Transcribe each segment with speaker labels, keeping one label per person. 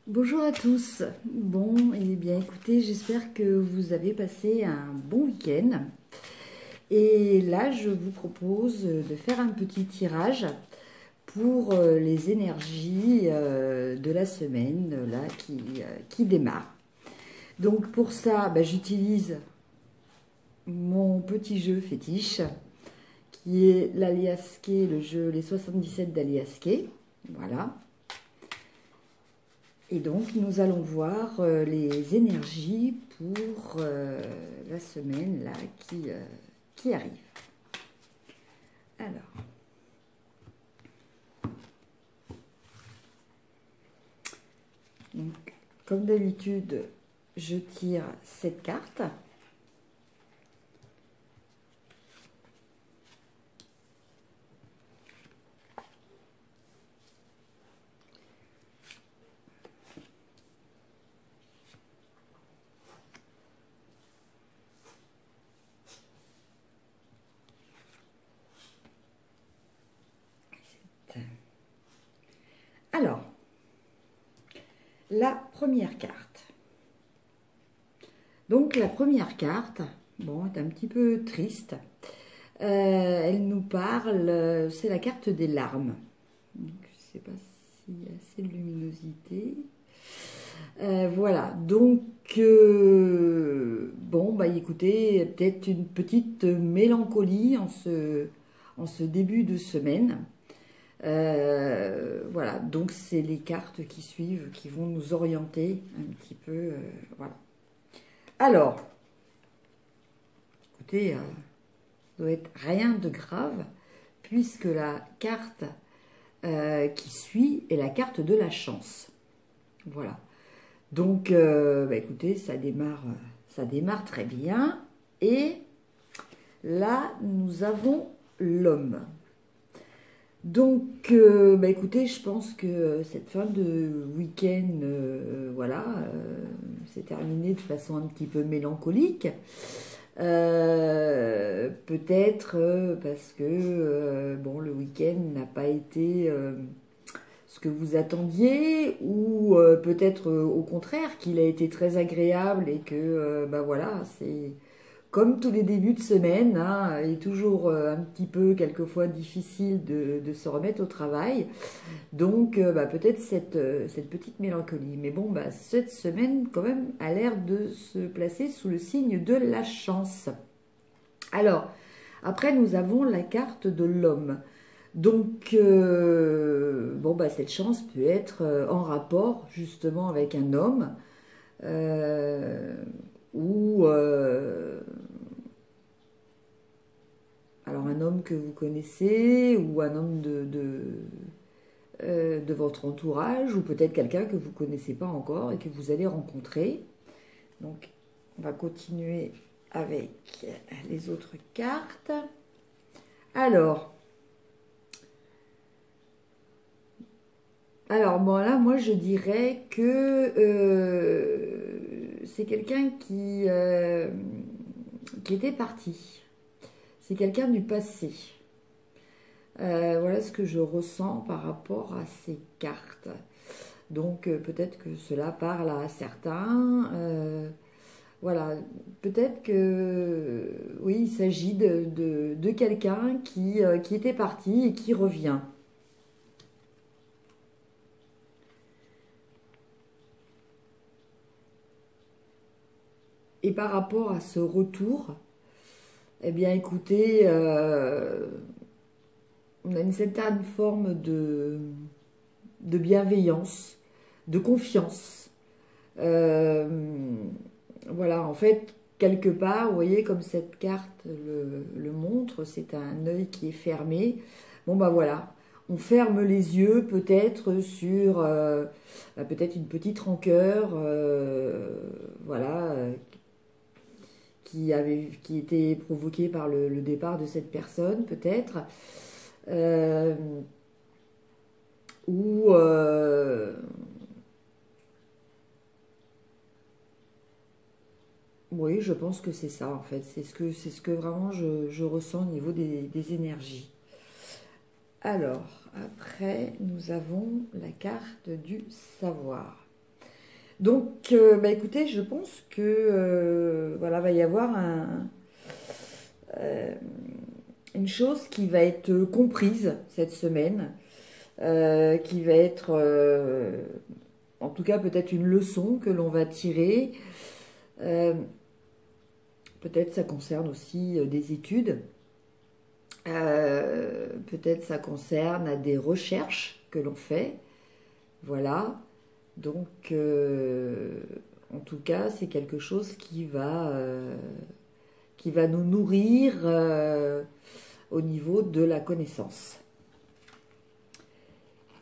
Speaker 1: Bonjour à tous. Bon, et bien écoutez, j'espère que vous avez passé un bon week-end. Et là, je vous propose de faire un petit tirage pour les énergies de la semaine là qui démarre. Donc pour ça, j'utilise mon petit jeu fétiche qui est l'Aliasqué, le jeu Les 77 d'Aliasqué. Voilà. Et donc, nous allons voir les énergies pour la semaine là qui arrive. Alors, donc, comme d'habitude, je tire cette carte. Alors, la première carte. Donc, la première carte, bon, est un petit peu triste. Elle nous parle, c'est la carte des larmes. Donc, je ne sais pas s'il y a assez de luminosité. Voilà, donc, bon, écoutez, peut-être une petite mélancolie en ce début de semaine. Voilà, donc c'est les cartes qui suivent qui vont nous orienter un petit peu. Voilà. Alors, écoutez, ça doit être rien de grave, puisque la carte qui suit est la carte de la chance. Voilà. Donc, écoutez, ça démarre très bien. Et là, nous avons l'homme. Donc, écoutez, je pense que cette fin de week-end, voilà, s'est terminée de façon un petit peu mélancolique. Peut-être parce que, bon, le week-end n'a pas été ce que vous attendiez, ou peut-être au contraire qu'il a été très agréable et que voilà, c'est comme tous les débuts de semaine, hein, il est toujours un petit peu quelquefois difficile de se remettre au travail. Donc peut-être cette petite mélancolie. Mais bon, cette semaine quand même a l'air de se placer sous le signe de la chance. Alors, après nous avons la carte de l'homme. Donc, cette chance peut être en rapport justement avec un homme ou alors un homme que vous connaissez ou un homme de votre entourage ou peut-être quelqu'un que vous ne connaissez pas encore et que vous allez rencontrer. Donc, on va continuer avec les autres cartes. Alors bon là, moi je dirais que c'est quelqu'un qui était parti. C'est quelqu'un du passé. Voilà ce que je ressens par rapport à ces cartes. Donc peut-être que cela parle à certains. Voilà, peut-être que oui, il s'agit de quelqu'un qui était parti et qui revient. Et par rapport à ce retour, eh bien écoutez, on a une certaine forme de bienveillance, de confiance. Voilà, en fait, quelque part, vous voyez, comme cette carte le montre, c'est un œil qui est fermé. Bon, voilà, on ferme les yeux peut-être sur peut-être une petite rancœur, voilà, qui était provoquée par le départ de cette personne, peut-être. Ou oui, je pense que c'est ça en fait. C'est ce que vraiment je ressens au niveau des énergies. Alors, après, nous avons la carte du savoir. Donc, bah, écoutez, je pense que voilà, va y avoir euh, une chose qui va être comprise cette semaine, qui va être, en tout cas, peut-être une leçon que l'on va tirer. Euh, Peut-être ça concerne aussi des études. Peut-être ça concerne à des recherches que l'on fait. Voilà. Donc, en tout cas, c'est quelque chose qui va nous nourrir au niveau de la connaissance.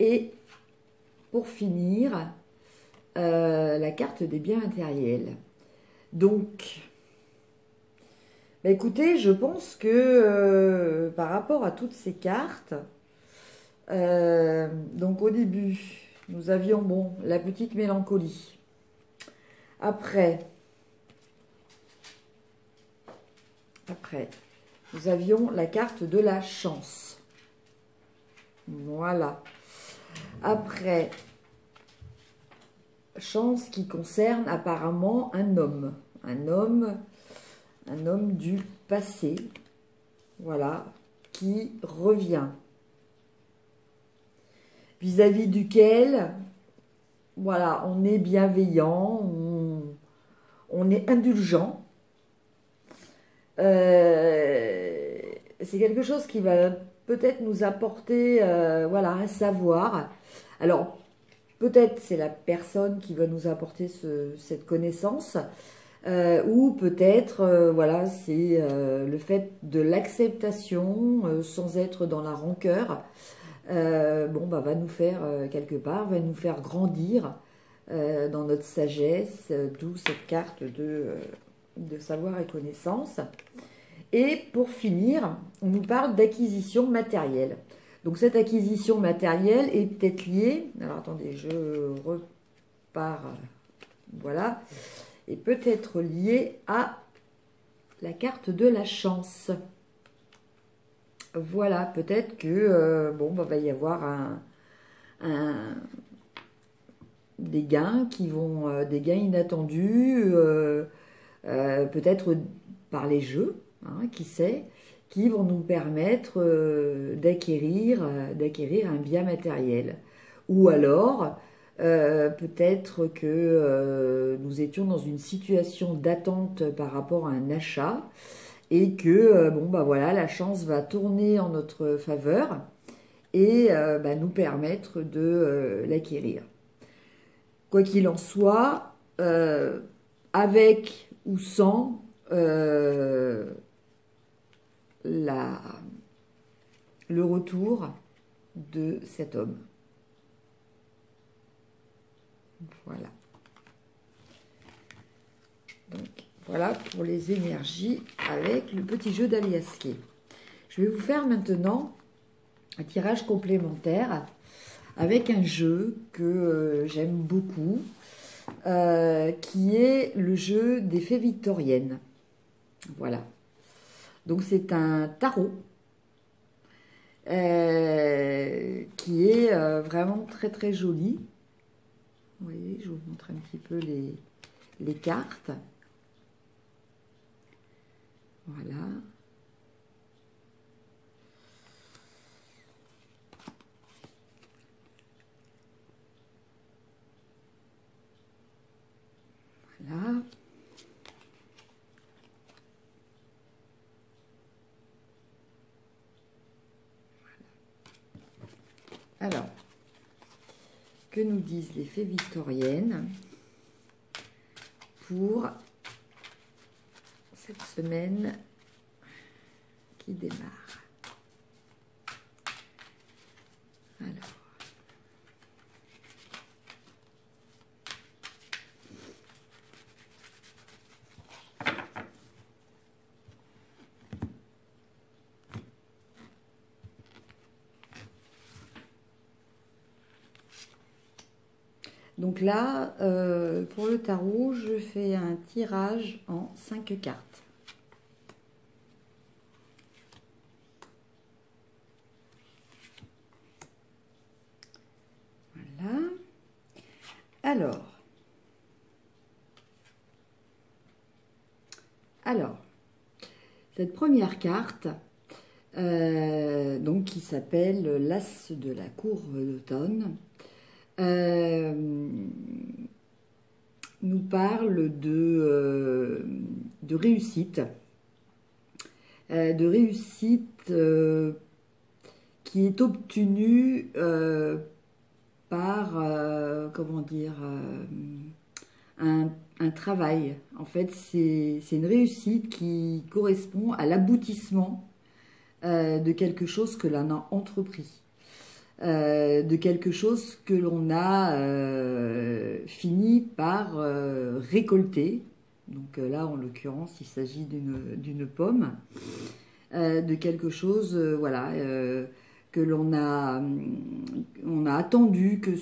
Speaker 1: Et pour finir, la carte des biens matériels. Donc, bah écoutez, je pense que par rapport à toutes ces cartes, donc au début, nous avions bon la petite mélancolie. Après, nous avions la carte de la chance. Voilà. Après, chance qui concerne apparemment un homme. Un homme du passé. Voilà. Qui revient. Vis-à-vis duquel, voilà, on est bienveillant, on est indulgent. C'est quelque chose qui va peut-être nous apporter voilà, un savoir. Alors, peut-être c'est la personne qui va nous apporter cette connaissance, ou peut-être voilà, c'est le fait de l'acceptation sans être dans la rancœur. Bon, bah, va nous faire quelque part, va nous faire grandir dans notre sagesse, d'où cette carte de savoir et connaissance. Et pour finir, on nous parle d'acquisition matérielle. Donc cette acquisition matérielle est peut-être liée, alors attendez, je repars, voilà, est peut-être liée à la carte de la chance. Voilà, peut-être que, bon, bah, va y avoir des gains qui vont, des gains inattendus, peut-être par les jeux, hein, qui sait, qui vont nous permettre d'acquérir un bien matériel. Ou alors, peut-être que nous étions dans une situation d'attente par rapport à un achat et que, bon, bah voilà, la chance va tourner en notre faveur et bah, nous permettre de l'acquérir. Quoi qu'il en soit, avec ou sans la, le retour de cet homme. Voilà. Donc, voilà pour les énergies avec le petit jeu d'Aliaské. Je vais vous faire maintenant un tirage complémentaire avec un jeu que j'aime beaucoup, qui est le jeu des fées victoriennes. Voilà. Donc c'est un tarot qui est vraiment très très joli. Vous voyez, je vous montre un petit peu les cartes. Voilà. Voilà. Alors, que nous disent les fées victoriennes pour cette semaine qui démarre? Alors, donc là, pour le tarot, je fais un tirage en 5 cartes. Voilà. Alors, Alors, cette première carte, donc qui s'appelle l'As de la cour d'automne, nous parle de réussite. De réussite qui est obtenue par, comment dire, un travail. En fait, c'est une réussite qui correspond à l'aboutissement de quelque chose que l'on a entrepris, de quelque chose que l'on a fini par récolter. Donc là, en l'occurrence, il s'agit d'une pomme, de quelque chose, voilà, que on a attendu que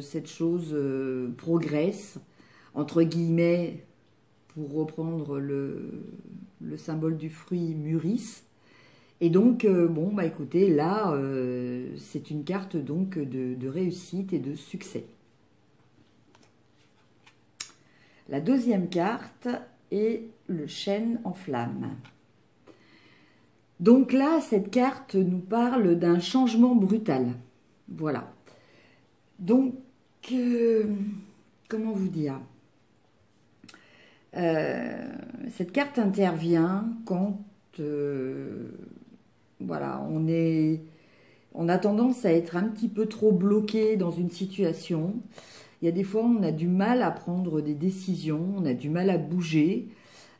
Speaker 1: cette chose progresse, entre guillemets, pour reprendre le symbole du fruit, mûrisse. Et donc, bon, bah écoutez, là, c'est une carte donc de réussite et de succès. La deuxième carte est le chêne en flamme. Donc là, cette carte nous parle d'un changement brutal. Voilà. Donc, comment vous dire ? Cette carte intervient quand voilà, on a tendance à être un petit peu trop bloqué dans une situation. Il y a des fois, on a du mal à prendre des décisions, on a du mal à bouger.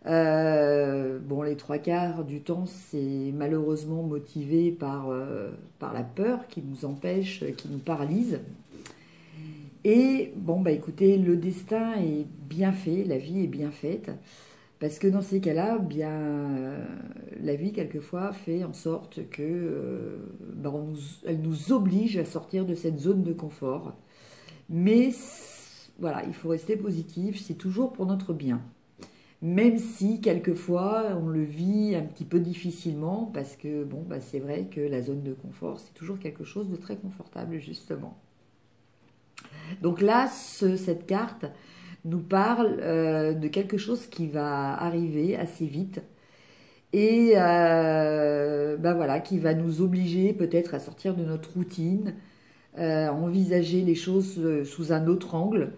Speaker 1: Bon, les trois quarts du temps, c'est malheureusement motivé par la peur qui nous empêche, qui nous paralyse. Et bon, bah écoutez, le destin est bien fait, la vie est bien faite. Parce que dans ces cas-là, bien, la vie, quelquefois, fait en sorte que elle nous oblige à sortir de cette zone de confort. Mais voilà, il faut rester positif, c'est toujours pour notre bien. Même si, quelquefois, on le vit un petit peu difficilement, parce que, bon, bah, c'est vrai que la zone de confort, c'est toujours quelque chose de très confortable, justement. Donc là, cette carte nous parle de quelque chose qui va arriver assez vite et ben voilà, qui va nous obliger peut-être à sortir de notre routine, à envisager les choses sous un autre angle,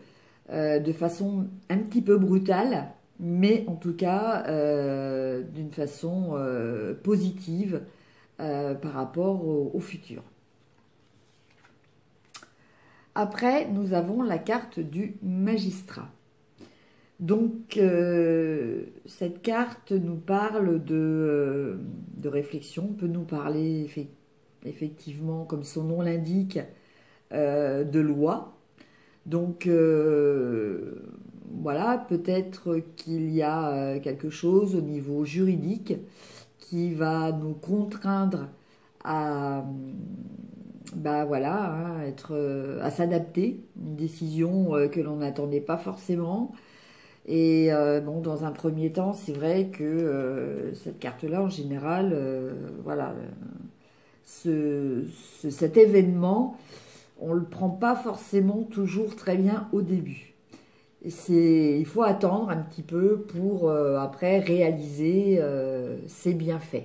Speaker 1: de façon un petit peu brutale, mais en tout cas d'une façon positive par rapport au futur. Après, nous avons la carte du magistrat. Donc, cette carte nous parle de réflexion, peut nous parler effectivement, comme son nom l'indique, de loi. Donc, voilà, peut-être qu'il y a quelque chose au niveau juridique qui va nous contraindre à bah voilà, hein, à s'adapter, une décision que l'on n'attendait pas forcément. Et bon, dans un premier temps, c'est vrai que cette carte-là, en général, voilà, cet événement, on ne le prend pas forcément toujours très bien au début. Il faut attendre un petit peu pour après réaliser ses bienfaits.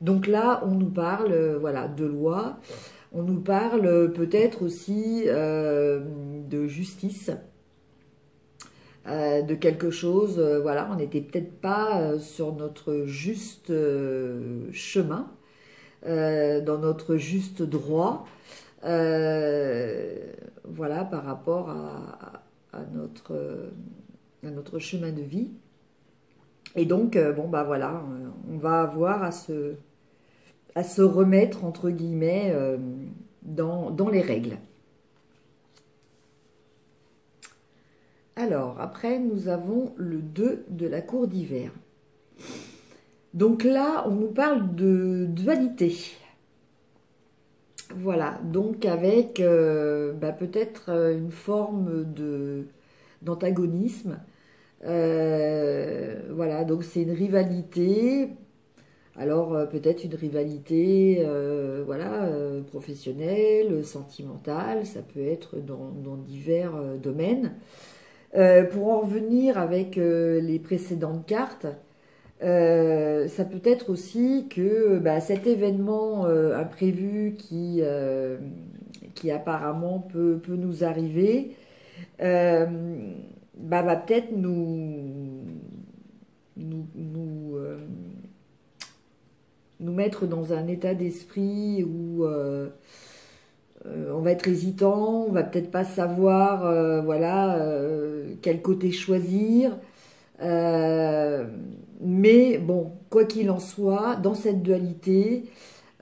Speaker 1: Donc là, on nous parle voilà, de loi, on nous parle peut-être aussi de justice, de quelque chose, voilà, on n'était peut-être pas sur notre juste chemin, dans notre juste droit, voilà, par rapport à notre chemin de vie. Et donc, bon, bah voilà, on va avoir à se remettre, entre guillemets, dans les règles. Alors, après, nous avons le 2 de la cour d'hiver. Donc là, on nous parle de dualité. Voilà, donc avec peut-être une forme d'antagonisme. Voilà, donc c'est une rivalité. Alors peut-être une rivalité voilà, professionnelle, sentimentale, ça peut être dans divers domaines. Pour en revenir avec les précédentes cartes, ça peut être aussi que bah, cet événement imprévu qui apparemment peut nous arriver, euh, bah, va peut-être nous, nous, euh, nous mettre dans un état d'esprit où on va être hésitant, on va peut-être pas savoir voilà, quel côté choisir. Euh, mais bon, quoi qu'il en soit, dans cette dualité,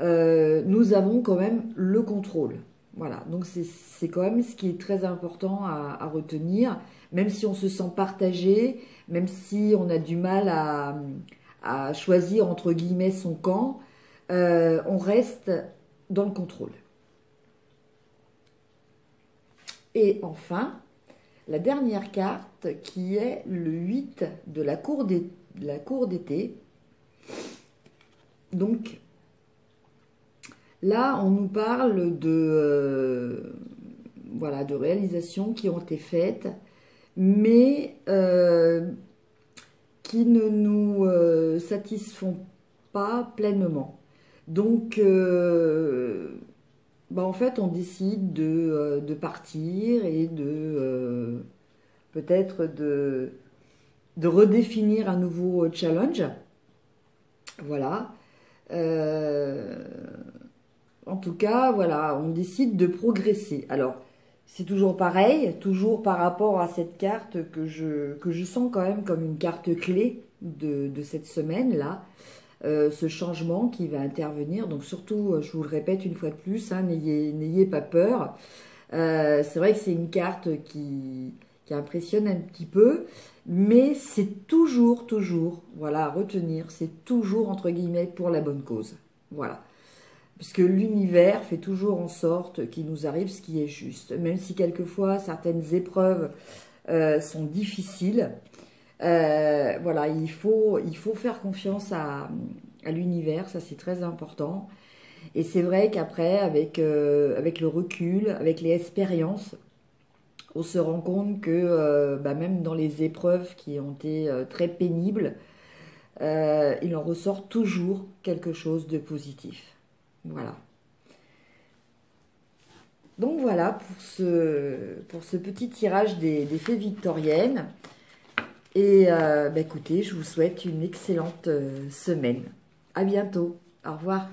Speaker 1: nous avons quand même le contrôle. Voilà, donc c'est quand même ce qui est très important à retenir, même si on se sent partagé, même si on a du mal à choisir entre guillemets son camp, on reste dans le contrôle. Et enfin, la dernière carte qui est le 8 de la cour d'été. Donc là, on nous parle voilà, de réalisations qui ont été faites, mais qui ne nous satisfont pas pleinement. Donc, bah en fait, on décide de partir et peut-être de redéfinir un nouveau challenge. Voilà. Euh, En tout cas, voilà, on décide de progresser. Alors, c'est toujours pareil, toujours par rapport à cette carte que je sens quand même comme une carte clé de cette semaine-là. Ce changement qui va intervenir. Donc surtout, je vous le répète une fois de plus, hein, n'ayez pas peur. C'est vrai que c'est une carte qui impressionne un petit peu, mais c'est toujours, voilà, à retenir, c'est toujours entre guillemets pour la bonne cause. Voilà. Puisque l'univers fait toujours en sorte qu'il nous arrive ce qui est juste. Même si quelquefois certaines épreuves sont difficiles, voilà, il faut faire confiance à l'univers, ça c'est très important. Et c'est vrai qu'après, avec le recul, avec les expériences, on se rend compte que bah, même dans les épreuves qui ont été très pénibles, il en ressort toujours quelque chose de positif. Voilà. Donc voilà pour ce petit tirage des fées victoriennes. Et bah écoutez, je vous souhaite une excellente semaine. À bientôt. Au revoir.